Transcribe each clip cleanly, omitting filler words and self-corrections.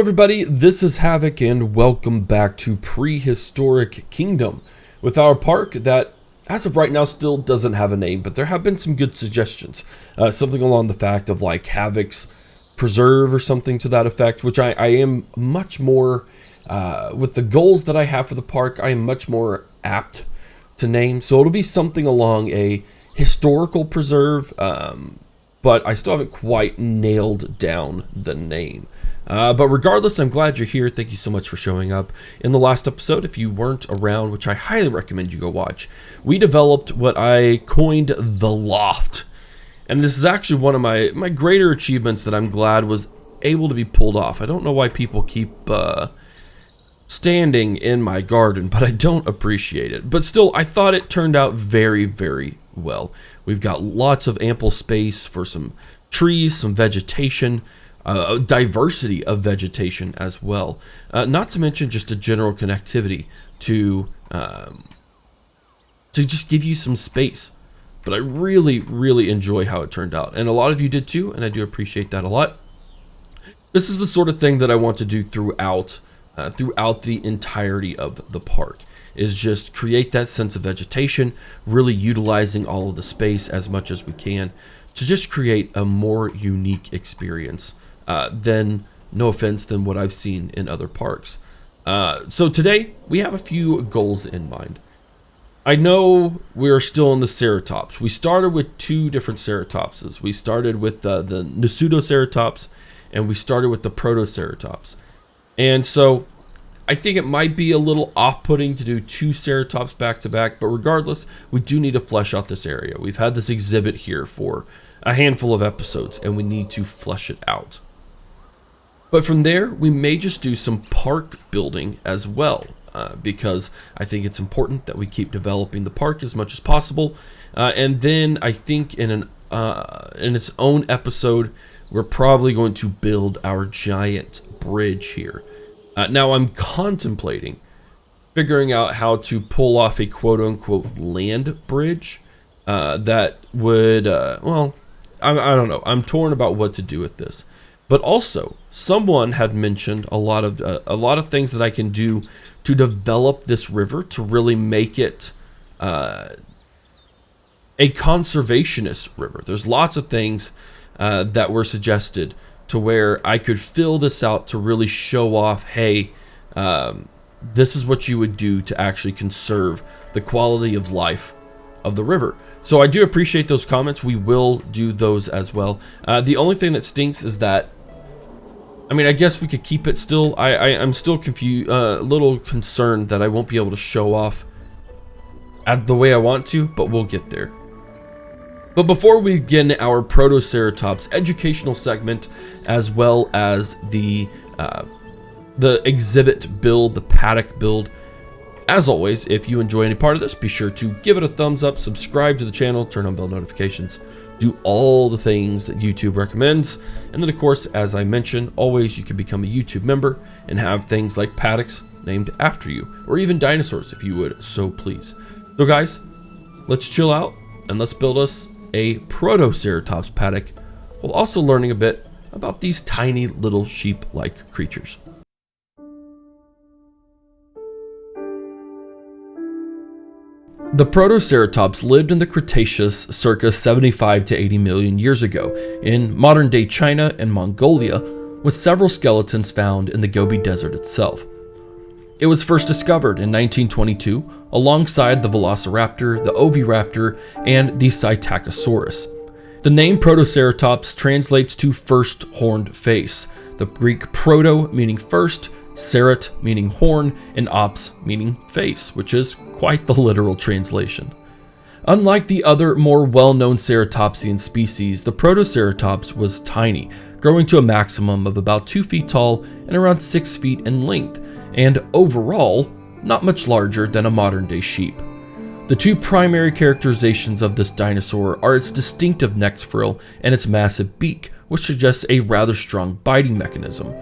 everybody, this is Havoc and welcome back to Prehistoric Kingdom with our park that as of right now still doesn't have a name, but there have been some good suggestions. Something along the fact of like Havoc's Preserve or something to that effect, which I am much more, with the goals that I have for the park, I am much more apt to name. So it'll be something along a historical preserve, but I still haven't quite nailed down the name. But regardless, I'm glad you're here. Thank you so much for showing up. In the last episode, if you weren't around, which I highly recommend you go watch, we developed what I coined the Loft. And this is actually one of my greater achievements that I'm glad was able to be pulled off. I don't know why people keep standing in my garden, but I don't appreciate it. But still, I thought it turned out very, very well. We've got lots of ample space for some trees, some vegetation, a diversity of vegetation as well. Not to mention just a general connectivity to just give you some space. But I really, really enjoy how it turned out. And a lot of you did too, and I do appreciate that a lot. This is the sort of thing that I want to do throughout the entirety of the park, is just create that sense of vegetation, really utilizing all of the space as much as we can to just create a more unique experience than, no offense, than what I've seen in other parks. So today we have a few goals in mind. I know we're still in the Ceratops. We started with two different Ceratopses. We started with the Pseudoceratops, and we started with the Protoceratops. And so I think it might be a little off-putting to do two Ceratops back to back, but regardless, we do need to flesh out this area. We've had this exhibit here for a handful of episodes, and we need to flesh it out. But from there, we may just do some park building as well, because I think it's important that we keep developing the park as much as possible. And then I think in its own episode, we're probably going to build our giant bridge here. Now I'm contemplating figuring out how to pull off a quote-unquote land bridge that would, well, I don't know. I'm torn about what to do with this. But also, someone had mentioned a lot of things that I can do to develop this river to really make it a conservationist river. There's lots of things that were suggested to where I could fill this out to really show off, hey, this is what you would do to actually conserve the quality of life of the river. So I do appreciate those comments. We will do those as well. The only thing that stinks is that, I mean, I guess we could keep it still. I'm still confused, a little concerned that I won't be able to show off the way I want to, but we'll get there. But before we begin our Protoceratops educational segment, as well as the exhibit build, the paddock build, as always, if you enjoy any part of this, be sure to give it a thumbs up, subscribe to the channel, turn on bell notifications, do all the things that YouTube recommends. And then, of course, as I mentioned, always you can become a YouTube member and have things like paddocks named after you, or even dinosaurs if you would so please. So guys, let's chill out and let's build us a Protoceratops paddock, while also learning a bit about these tiny little sheep-like creatures. The Protoceratops lived in the Cretaceous circa 75 to 80 million years ago in modern-day China and Mongolia, with several skeletons found in the Gobi Desert itself. It was first discovered in 1922 alongside the Velociraptor, the Oviraptor, and the Psittacosaurus. The name Protoceratops translates to first horned face, the Greek proto meaning first, cerat meaning horn, and ops meaning face, which is quite the literal translation. Unlike the other more well-known ceratopsian species, the Protoceratops was tiny, growing to a maximum of about 2 feet tall and around 6 feet in length, and overall, not much larger than a modern-day sheep. The two primary characterizations of this dinosaur are its distinctive neck frill and its massive beak, which suggests a rather strong biting mechanism.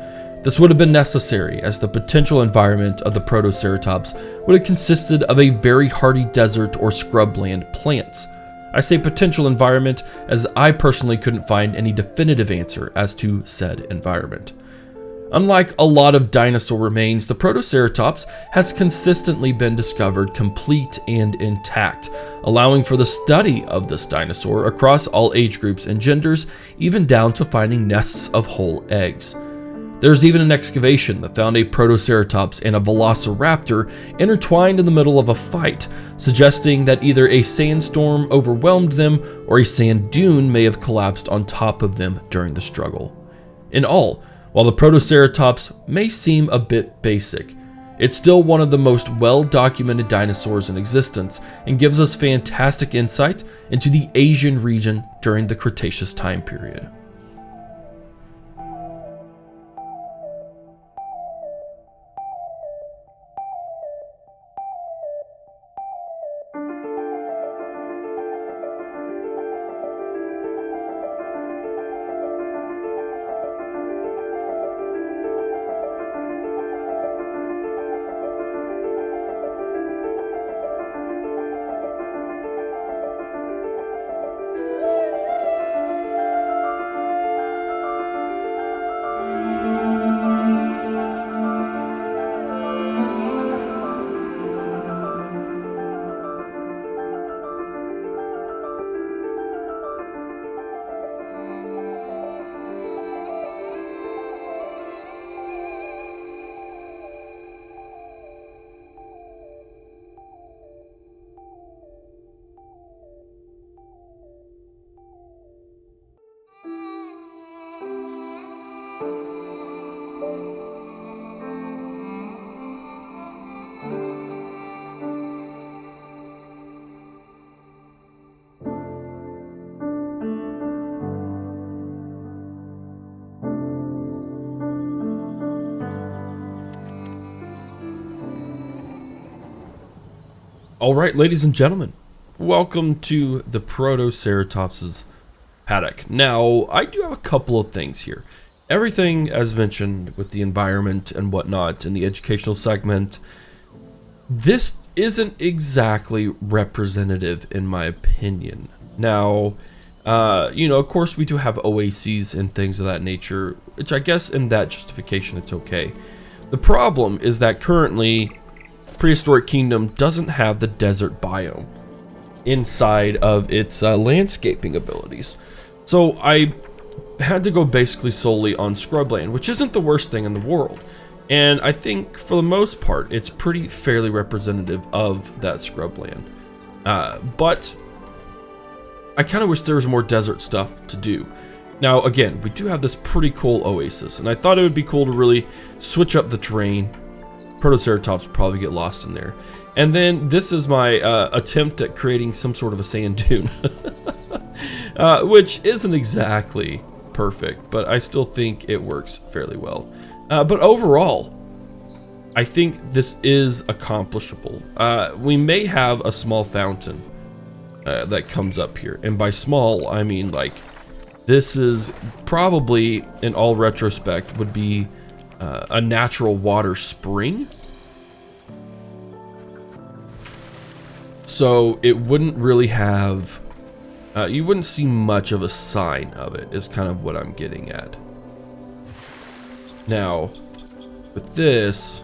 This would have been necessary, as the potential environment of the Protoceratops would have consisted of a very hardy desert or scrubland plants. I say potential environment as I personally couldn't find any definitive answer as to said environment. Unlike a lot of dinosaur remains, the Protoceratops has consistently been discovered complete and intact, allowing for the study of this dinosaur across all age groups and genders, even down to finding nests of whole eggs. There's even an excavation that found a Protoceratops and a Velociraptor intertwined in the middle of a fight, suggesting that either a sandstorm overwhelmed them or a sand dune may have collapsed on top of them during the struggle. In all, while the Protoceratops may seem a bit basic, it's still one of the most well-documented dinosaurs in existence and gives us fantastic insight into the Asian region during the Cretaceous time period. Alright, ladies and gentlemen, welcome to the Protoceratops' paddock. Now, I do have a couple of things here. Everything, as mentioned, with the environment and whatnot in the educational segment, this isn't exactly representative in my opinion. Now, of course we do have oases and things of that nature, which I guess in that justification it's okay. The problem is that currently Prehistoric Kingdom doesn't have the desert biome inside of its landscaping abilities. So I had to go basically solely on scrubland, which isn't the worst thing in the world. And I think for the most part, it's pretty fairly representative of that scrubland. But I kind of wish there was more desert stuff to do. Now, again, we do have this pretty cool oasis, and I thought it would be cool to really switch up the terrain. Protoceratops would probably get lost in there. And then this is my attempt at creating some sort of a sand dune, which isn't exactly perfect, but I still think it works fairly well. But overall, I think this is accomplishable. We may have a small fountain that comes up here, and by small, I mean like this is probably, in all retrospect, would be a natural water spring. So it wouldn't really have, you wouldn't see much of a sign of it, is kind of what I'm getting at. Now, with this,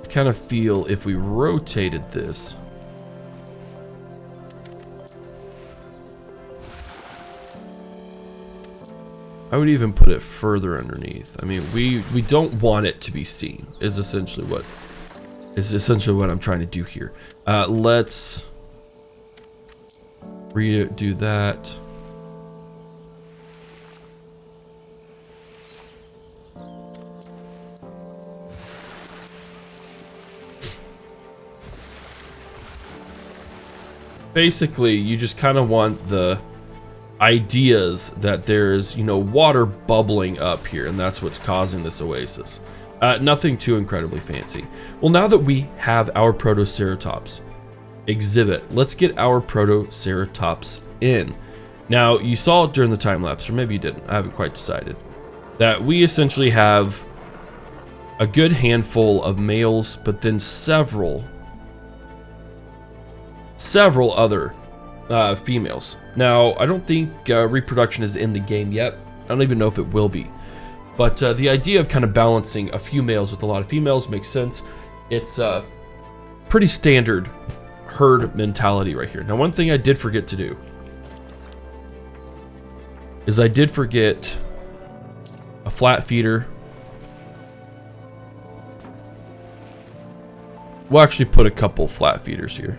I kind of feel if we rotated this, I would even put it further underneath. I mean, we don't want it to be seen, is essentially what I'm trying to do here. Let's redo that. Basically, you just kind of want the ideas that there's, water bubbling up here, and that's what's causing this oasis. Nothing too incredibly fancy. Well, now that we have our Protoceratops exhibit, let's get our Protoceratops in. Now, you saw it during the time lapse, or maybe you didn't, I haven't quite decided, that we essentially have a good handful of males, but then several other females. Now, I don't think reproduction is in the game yet. I don't even know if it will be. But the idea of kind of balancing a few males with a lot of females makes sense. It's a pretty standard herd mentality right here. Now, one thing I did forget to do is I did forget a flat feeder. We'll actually put a couple flat feeders here.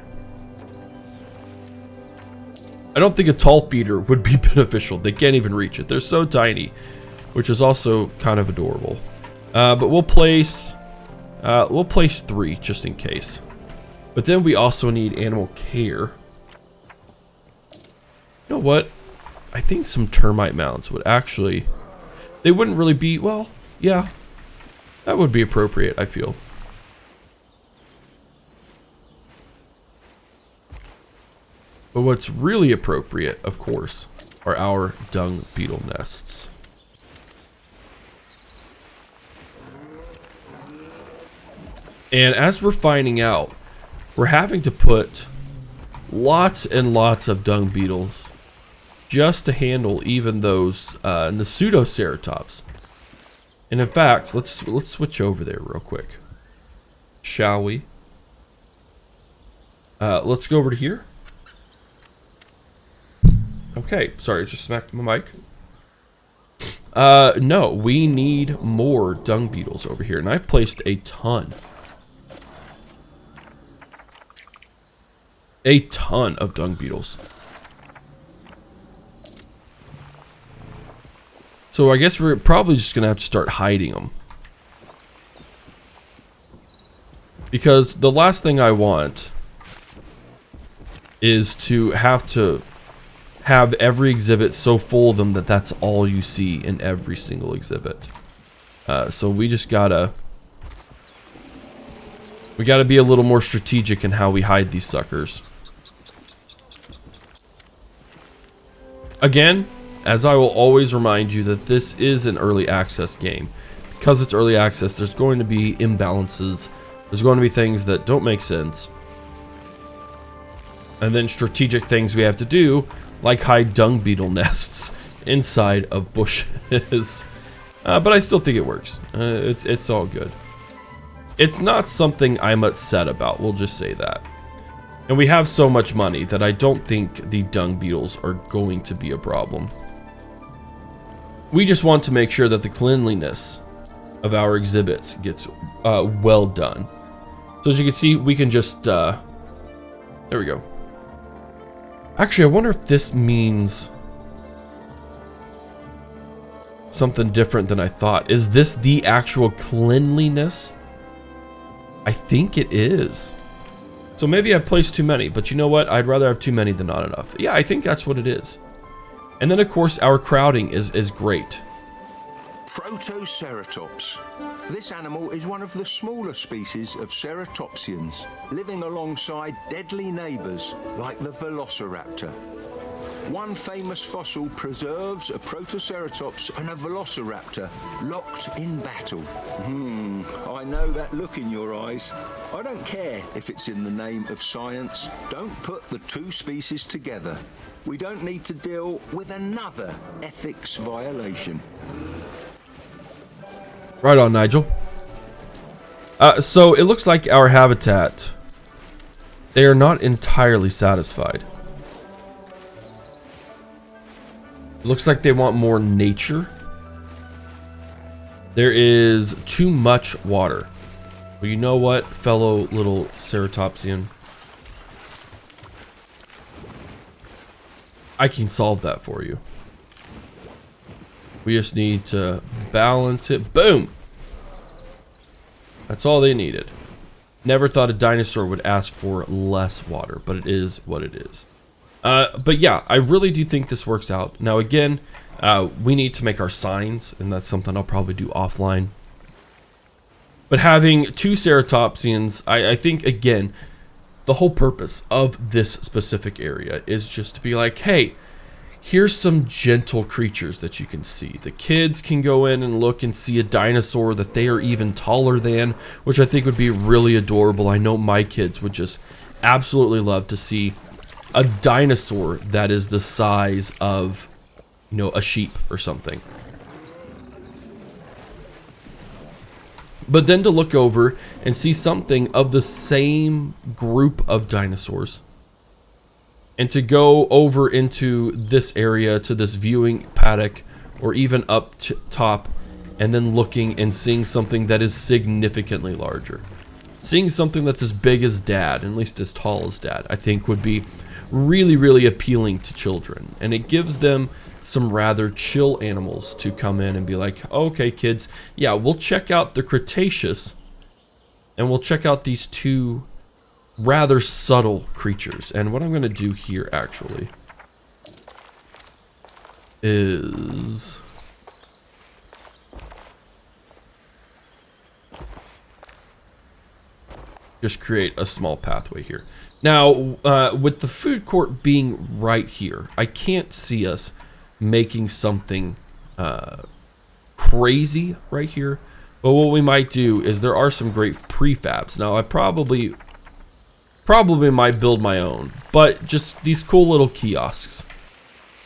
I don't think a tall feeder would be beneficial. They can't even reach it. They're so tiny, which is also kind of adorable. But we'll place 3 just in case. But then we also need animal care. You know what? I think some termite mounds would actually... They wouldn't really be... Well, yeah. That would be appropriate, I feel. But what's really appropriate, of course, are our dung beetle nests. And as we're finding out, we're having to put lots and lots of dung beetles just to handle even those Pseudoceratops. And in fact, let's switch over there real quick, shall we? Let's go over to here. Okay, sorry, I just smacked my mic. No, we need more dung beetles over here, and I've placed a ton. A ton of dung beetles. So I guess we're probably just gonna have to start hiding them. Because the last thing I want is to have every exhibit so full of them that that's all you see in every single exhibit. So we just gotta be a little more strategic in how we hide these suckers. Again, as I will always remind you that this is an early access game. Because it's early access, there's going to be imbalances. There's going to be things that don't make sense. And then strategic things we have to do, like hide dung beetle nests inside of bushes. But I still think it works. It's all good. It's not something I'm upset about, we'll just say that. And we have so much money that I don't think the dung beetles are going to be a problem. We just want to make sure that the cleanliness of our exhibits gets well done. So as you can see, we can just... there we go. Actually, I wonder if this means something different than I thought. Is this the actual cleanliness? I think it is. So maybe I placed too many, but you know what? I'd rather have too many than not enough. Yeah, I think that's what it is. And then, of course, our crowding is great. PROTOCERATOPS. This animal is one of the smaller species of ceratopsians, living alongside deadly neighbours like the velociraptor. One famous fossil preserves a Protoceratops and a velociraptor locked in battle. I know that look in your eyes. I don't care if it's in the name of science. Don't put the two species together. We don't need to deal with another ethics violation. Right on, Nigel. So it looks like our habitat, they are not entirely satisfied. It looks like they want more nature. There is too much water. Well, you know what, fellow little ceratopsian? I can solve that for you. We just need to balance it. Boom! That's all they needed. Never thought a dinosaur would ask for less water, but it is what it is. But yeah, I really do think this works out. Now again, we need to make our signs, and that's something I'll probably do offline. But having two ceratopsians, I think, again, the whole purpose of this specific area is just to be like, hey, here's some gentle creatures that you can see. The kids can go in and look and see a dinosaur that they are even taller than, which I think would be really adorable. I know my kids would just absolutely love to see a dinosaur that is the size of, you know, a sheep or something. But then to look over and see something of the same group of dinosaurs, and to go over into this area to this viewing paddock, or even up top, and then looking and seeing something that is significantly larger. Seeing something that's as big as Dad, at least as tall as Dad, I think would be really, really appealing to children. And it gives them some rather chill animals to come in and be like, okay, kids, yeah, we'll check out the Cretaceous, and we'll check out these two rather subtle creatures. And what I'm going to do here, actually, is just create a small pathway here. Now, with the food court being right here, I can't see us making something crazy right here. But what we might do is there are some great prefabs. Now, I probably might build my own, but just these cool little kiosks.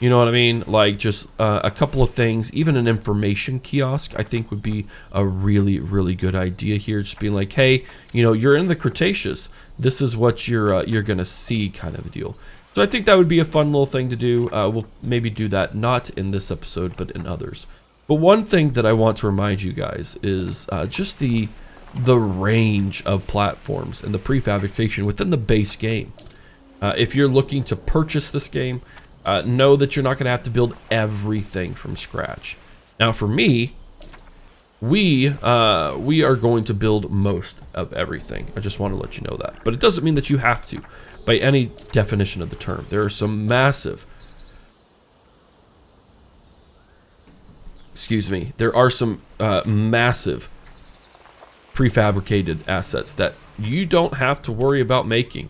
You know what I mean? Like just a couple of things, even an information kiosk, I think would be a really, really good idea here. Just being like, hey, you know, you're in the Cretaceous. This is what you're gonna see, kind of a deal. So I think that would be a fun little thing to do. We'll maybe do that not in this episode, but in others. But one thing that I want to remind you guys is just the range of platforms and the prefabrication within the base game. If you're looking to purchase this game, know that you're not going to have to build everything from scratch. Now, for me, we are going to build most of everything. I just want to let you know that. But it doesn't mean that you have to, by any definition of the term. There are some massive... Excuse me. There are some massive prefabricated assets that you don't have to worry about making.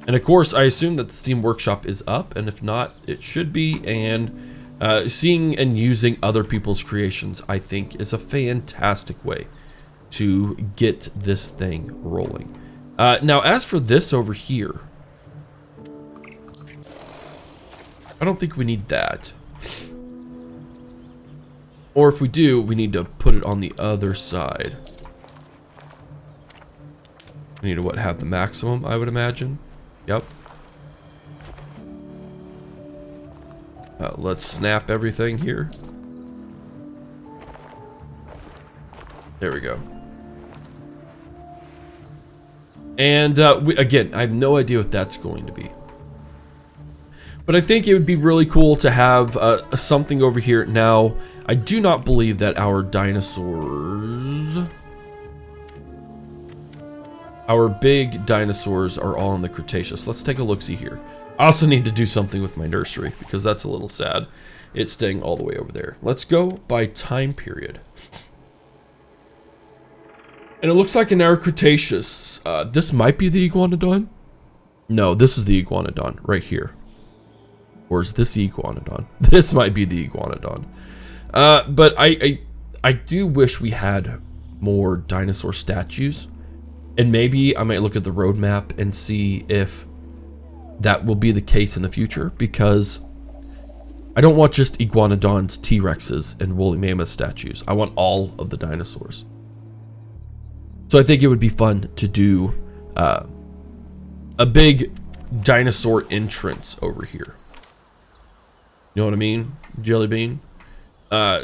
And of course, I assume that the Steam Workshop is up, and if not, it should be. And seeing and using other people's creations, I think, is a fantastic way to get this thing rolling. Now, as for this over here, I don't think we need that. Or if we do, we need to put it on the other side. We need to, what, have the maximum, I would imagine. Yep. Let's snap everything here. There we go. And again, I have no idea what that's going to be. But I think it would be really cool to have something over here. Now, I do not believe that our dinosaurs... Our big dinosaurs are all in the Cretaceous. Let's take a look-see here. I also need to do something with my nursery because that's a little sad. It's staying all the way over there. Let's go by time period. And it looks like in our Cretaceous, this might be the Iguanodon. No, this is the Iguanodon right here. Or is this the Iguanodon? This might be the Iguanodon. But I do wish we had more dinosaur statues. And maybe I might look at the roadmap and see if that will be the case in the future, because I don't want just Iguanodons, T-Rexes, and woolly mammoth statues. I want all of the dinosaurs. So I think it would be fun to do a big dinosaur entrance over here. You know what I mean, Jelly Bean?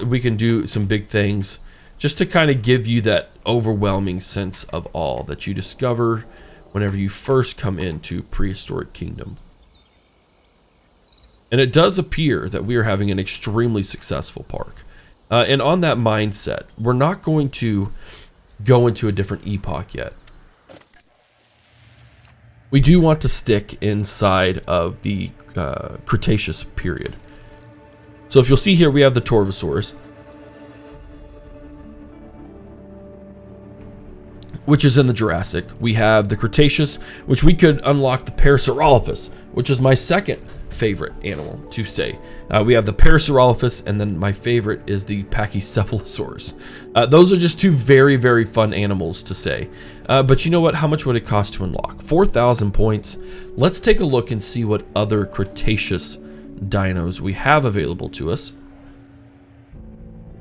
We can do some big things just to kind of give you that overwhelming sense of awe that you discover whenever you first come into Prehistoric Kingdom. And it does appear that we are having an extremely successful park. And on that mindset, we're not going to go into a different epoch yet. We do want to stick inside of the Cretaceous period. So if you'll see here, we have the Torvosaurs, which is in the Jurassic. We have the Cretaceous, which we could unlock the Parasaurolophus, which is my second favorite animal to say. We have the Parasaurolophus, and then my favorite is the Pachycephalosaurus. Those are just two very, very fun animals to say. But you know what? How much would it cost to unlock? 4,000 points. Let's take a look and see what other Cretaceous dinos we have available to us.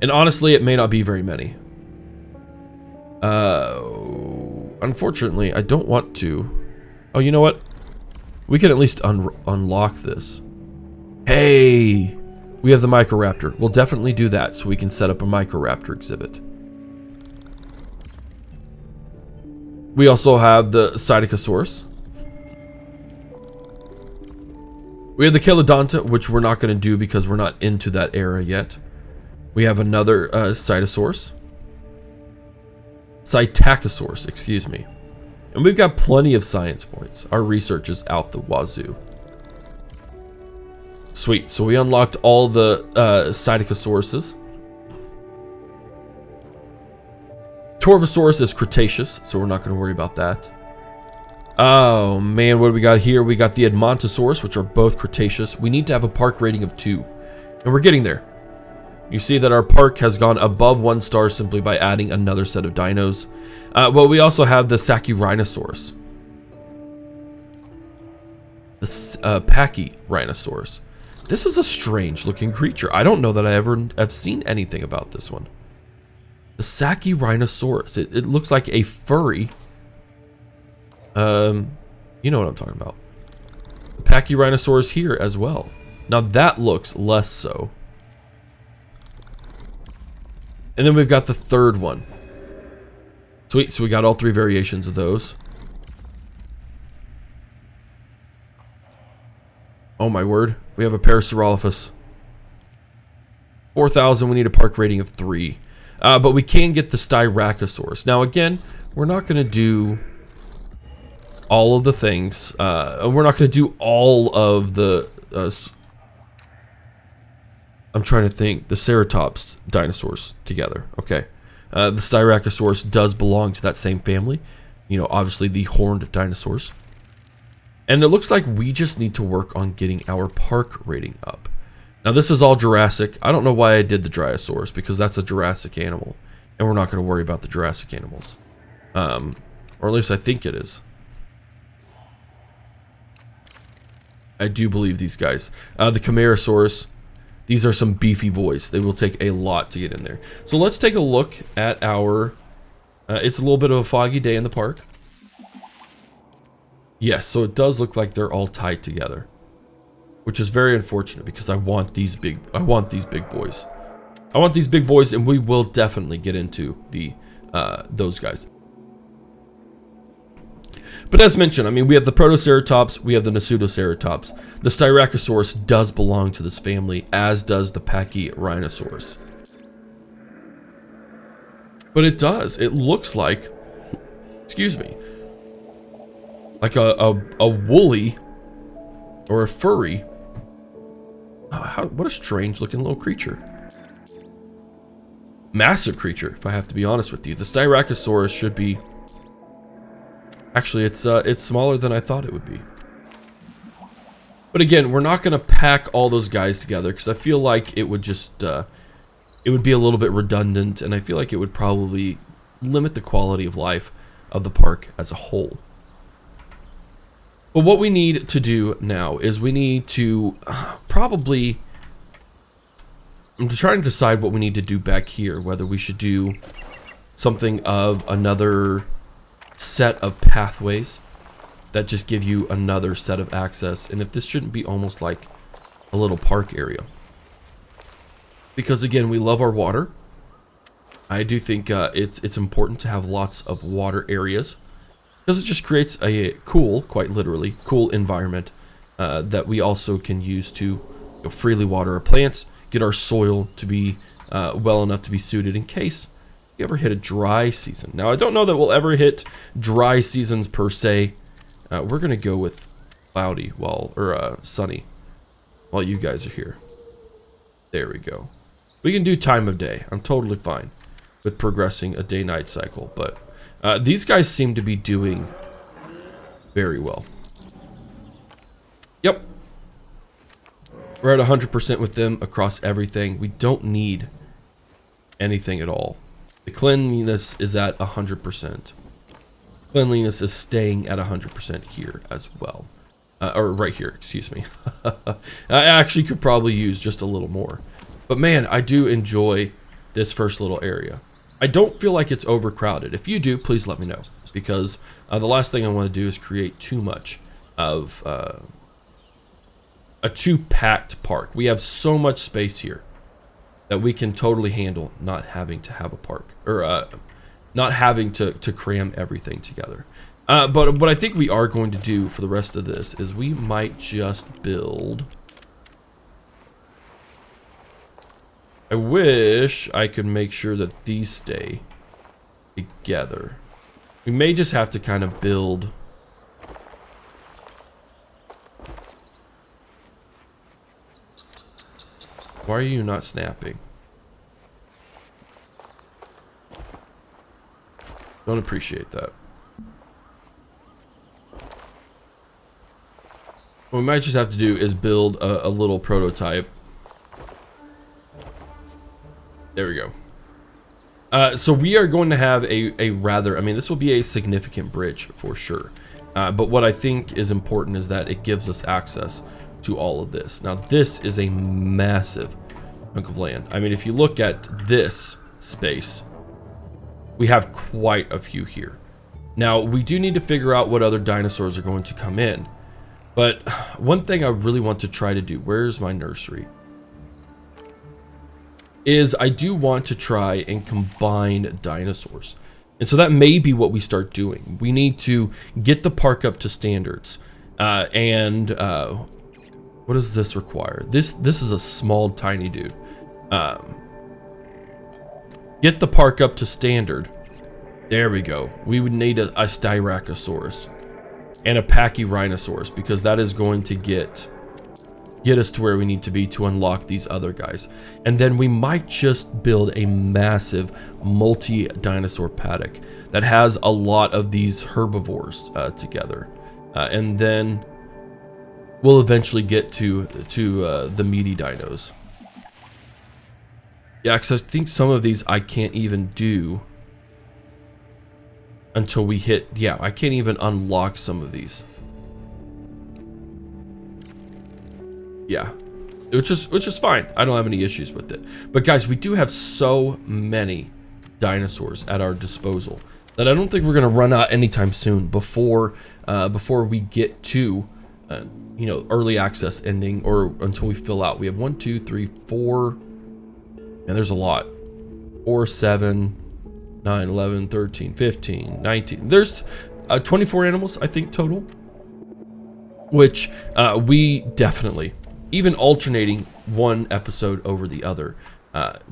And honestly, it may not be very many. Unfortunately, I don't want to. Oh, you know what? We can at least unlock this. Hey! We have the Microraptor. We'll definitely do that so we can set up a Microraptor exhibit. We also have the Psittacosaurus. We have the Chelodonta, which we're not going to do because we're not into that era yet. We have another Psittacosaurus. Psittacosaurus, excuse me. And we've got plenty of science points. Our research is out the wazoo. Sweet, so we unlocked all the Psittacosauruses. Torvosaurus is Cretaceous, so we're not going to worry about that. Oh man, what do we got here? We got the Edmontosaurus, which are both Cretaceous. We need to have a park rating of 2, and we're getting there. You see that our park has gone above 1 star simply by adding another set of dinos. Well, we also have the Sachyrhinosaurus. The Pachyrhinosaurus. This is a strange looking creature. I don't know that I ever have seen anything about this one. The Sachyrhinosaurus. It looks like a furry. You know what I'm talking about. The Pachyrhinosaurus here as well. Now that looks less so. And then we've got the third one. Sweet, so we got all 3 variations of those. Oh my word, we have a Parasaurolophus. 4,000, we need a park rating of 3. But we can get the Styracosaurus. Now again, we're not going to do all of the things. We're not going to do all of the... I'm trying to think. The Ceratops dinosaurs together. Okay. The Styracosaurus does belong to that same family. You know, obviously the horned dinosaurs. And it looks like we just need to work on getting our park rating up. Now this is all Jurassic. I don't know why I did the Dryosaurus, because that's a Jurassic animal. And we're not going to worry about the Jurassic animals. Or at least I think it is. I do believe these guys. The Camarasaurus. These are some beefy boys. They will take a lot to get in there. So let's take a look at our... it's a little bit of a foggy day in the park. Yes, so it does look like they're all tied together, which is very unfortunate because I want these big boys. I want these big boys, and we will definitely get into the those guys. But as mentioned, I mean, we have the Protoceratops, we have the Pseudoceratops. The Styracosaurus does belong to this family, as does the Pachyrhinosaurus. But it does. It looks like, excuse me, like a woolly or a furry. What a strange looking little creature. Massive creature, if I have to be honest with you. The Styracosaurus should be... Actually, it's smaller than I thought it would be. But again, we're not going to pack all those guys together because I feel like it would just... it would be a little bit redundant, and I feel like it would probably limit the quality of life of the park as a whole. But what we need to do now is we need to probably... I'm trying to decide what we need to do back here, whether we should do something of another set of pathways that just give you another set of access, and if this shouldn't be almost like a little park area. Because again, we love our water. I do think it's important to have lots of water areas, because it just creates a cool, quite literally, cool environment that we also can use to freely water our plants, get our soil to be well enough to be suited in case you ever hit a dry season. Now, I don't know that we'll ever hit dry seasons per se. We're gonna go with cloudy or sunny while you guys are here. There we go. We can do time of day. I'm totally fine with progressing a day-night cycle, but these guys seem to be doing very well. Yep. We're at 100% with them across everything. We don't need anything at all. The cleanliness is at 100%. Cleanliness is staying at 100% here as well. Or right here, excuse me. I actually could probably use just a little more. But man, I do enjoy this first little area. I don't feel like it's overcrowded. If you do, please let me know. Because the last thing I want to do is create too much of a too packed park. We have so much space here that we can totally handle not having to have a park. Or not having to cram everything together. But what I think we are going to do for the rest of this is we might just build... I wish I could make sure that these stay together. We may just have to kind of build... Why are you not snapping? Don't appreciate that. What we might just have to do is build a little prototype. There we go. So we are going to have a rather, I mean, this will be a significant bridge for sure. But what I think is important is that it gives us access to all of this. Now, this is a massive chunk of land. I mean, if you look at this space, we have quite a few here. Now, we do need to figure out what other dinosaurs are going to come in. But one thing I really want to try to do, where's my nursery? Is I do want to try and combine dinosaurs. And so that may be what we start doing. We need to get the park up to standards. What does this require? This is a small, tiny dude. Get the park up to standard. There we go. We would need a Styracosaurus and a Pachyrhinosaurus, because that is going to get us to where we need to be to unlock these other guys. And then we might just build a massive multi-dinosaur paddock that has a lot of these herbivores together. And then we'll eventually get to the meaty dinos. Yeah, because I think some of these I can't even do until we hit, yeah, I can't even unlock some of these. Yeah, which is fine. I don't have any issues with it. But guys, we do have so many dinosaurs at our disposal that I don't think we're gonna run out anytime soon before we get to you know, early access ending, or until we fill out. We have 1, 2, 3, 4, and there's a lot. 4, 7, 9, 11, 13, 15, 19. There's 24 animals, I think, total. Which we definitely, even alternating one episode over the other,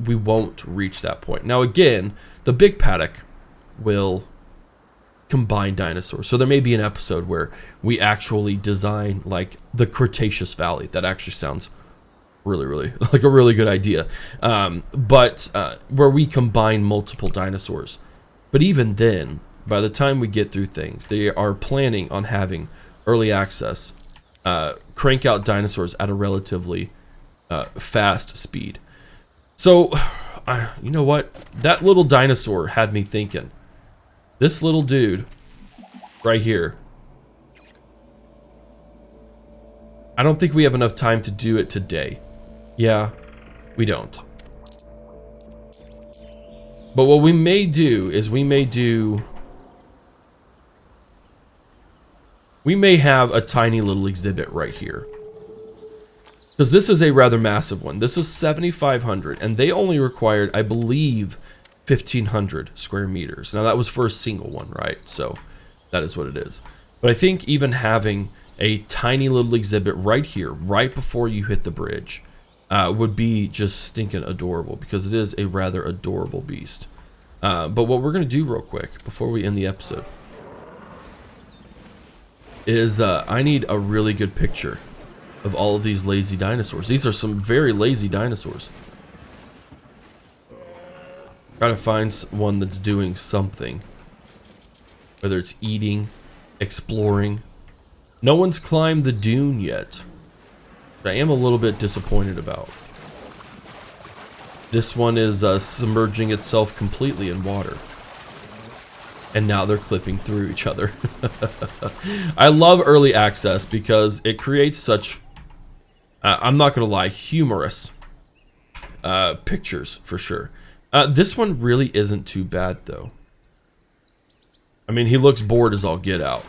we won't reach that point. Now again, the big paddock will combine dinosaurs. So there may be an episode where we actually design like the Cretaceous Valley. That actually sounds really like a really good idea. But where we combine multiple dinosaurs. But even then, by the time we get through things, they are planning on having early access, crank out dinosaurs at a relatively fast speed. So, you know what? That little dinosaur had me thinking. This little dude right here. I don't think we have enough time to do it today. Yeah, we don't. But what we may do is we may have a tiny little exhibit right here. Because this is a rather massive one. This is 7,500, and they only required, I believe, 1,500 square meters. Now that was for a single one, right? So that is what it is. But I think even having a tiny little exhibit right here, right before you hit the bridge, would be just stinking adorable, because it is a rather adorable beast. But what we're going to do real quick before we end the episode is I need a really good picture of all of these lazy dinosaurs. These are some very lazy dinosaurs. Try to find one that's doing something. Whether it's eating, exploring. No one's climbed the dune yet. I am a little bit disappointed about. This one is submerging itself completely in water. And now they're clipping through each other. I love early access because it creates such, I'm not going to lie, humorous pictures for sure. This one really isn't too bad though. I mean, he looks bored as all get out.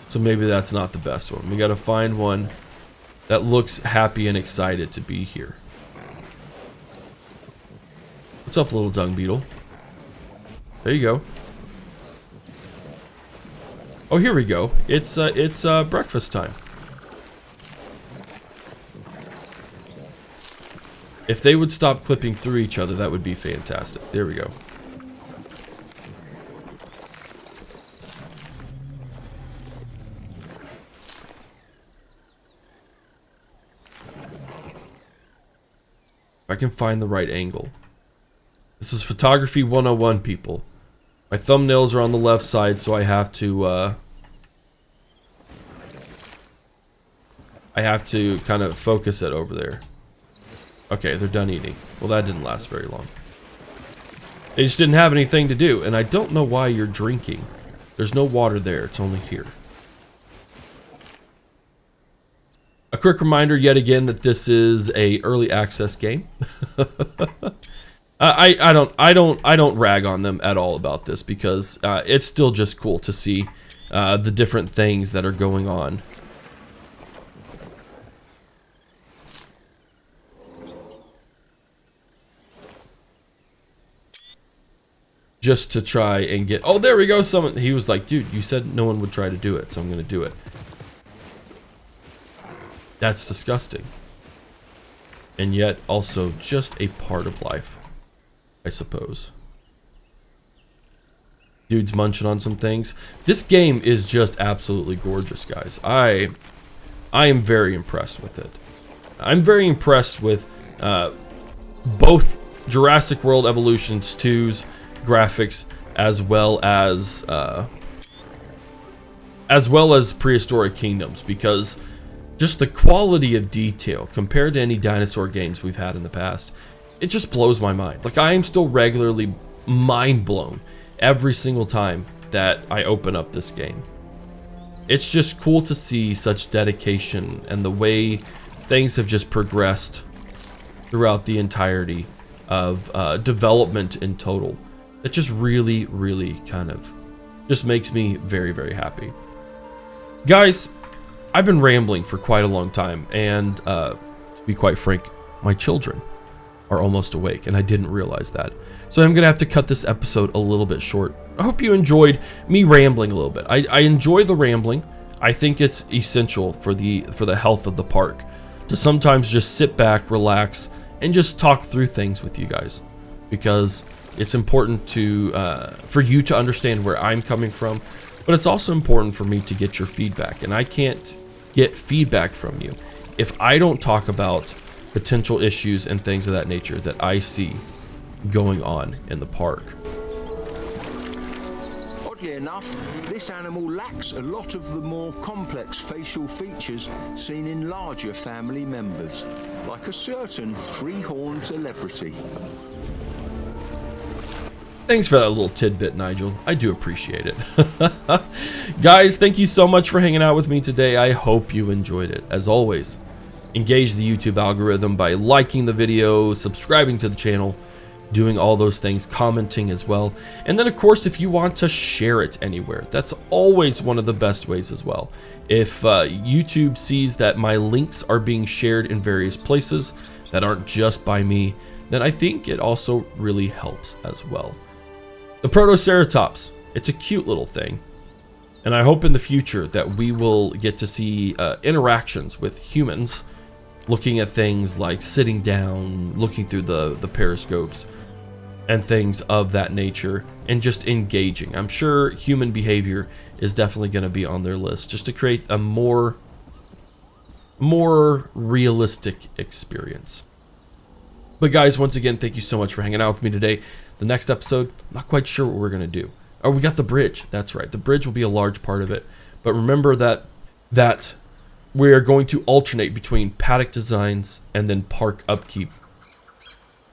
So maybe that's not the best one. We got to find one that looks happy and excited to be here. What's up, little dung beetle? There you go. Oh, here we go. It's breakfast time. If they would stop clipping through each other, that would be fantastic. There we go. If I can find the right angle. This is photography 101, people. My thumbnails are on the left side, so I have to kind of focus it over there. Okay, they're done eating. Well, that didn't last very long. They just didn't have anything to do, and I don't know why you're drinking. There's no water there, it's only here. A quick reminder yet again that this is a early access game. I don't rag on them at all about this because it's still just cool to see the different things that are going on. Just to try and get, oh, there we go. Someone, he was like, dude, you said no one would try to do it, so I'm gonna do it. That's disgusting. And yet also just a part of life, I suppose. Dude's munching on some things. This game is just absolutely gorgeous, guys. I am very impressed with it. I'm very impressed with both Jurassic World Evolutions 2's graphics as well as Prehistoric Kingdoms, because just the quality of detail compared to any dinosaur games we've had in the past, it just blows my mind. Like, I am still regularly mind blown every single time that I open up this game. It's just cool to see such dedication and the way things have just progressed throughout the entirety of development in total. It just really, really kind of just makes me very, very happy. Guys, I've been rambling for quite a long time, and to be quite frank, my children are almost awake, and I didn't realize that. So I'm gonna have to cut this episode a little bit short. I hope you enjoyed me rambling a little bit. I enjoy the rambling. I think it's essential for the health of the park to sometimes just sit back, relax, and just talk through things with you guys, because it's important to for you to understand where I'm coming from, but it's also important for me to get your feedback, and I can't get feedback from you if I don't talk about potential issues and things of that nature that I see going on in the park. Oddly enough, this animal lacks a lot of the more complex facial features seen in larger family members, like a certain three-horned celebrity. Thanks for that little tidbit, Nigel. I do appreciate it. Guys, thank you so much for hanging out with me today. I hope you enjoyed it. As always, engage the YouTube algorithm by liking the video, subscribing to the channel, doing all those things, commenting as well. And then, of course, if you want to share it anywhere, that's always one of the best ways as well. If YouTube sees that my links are being shared in various places that aren't just by me, then I think it also really helps as well. The Protoceratops, it's a cute little thing, and I hope in the future that we will get to see interactions with humans, looking at things like sitting down, looking through the periscopes, and things of that nature, and just engaging. I'm sure human behavior is definitely going to be on their list, just to create a more realistic experience. But guys, once again, thank you so much for hanging out with me today. The next episode, I'm not quite sure what we're going to do. Oh, we got the bridge. That's right. The bridge will be a large part of it. But remember that we are going to alternate between paddock designs and then park upkeep,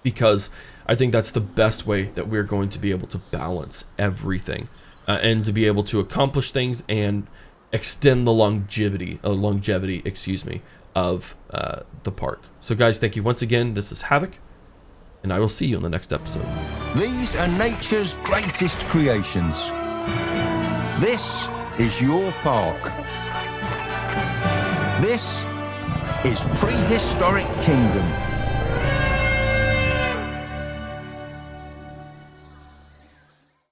because I think that's the best way that we're going to be able to balance everything and to be able to accomplish things and extend the longevity, excuse me, of the park. So guys, thank you once again. This is Havoc, and I will see you in the next episode. These are nature's greatest creations. This is your park. This is Prehistoric Kingdom.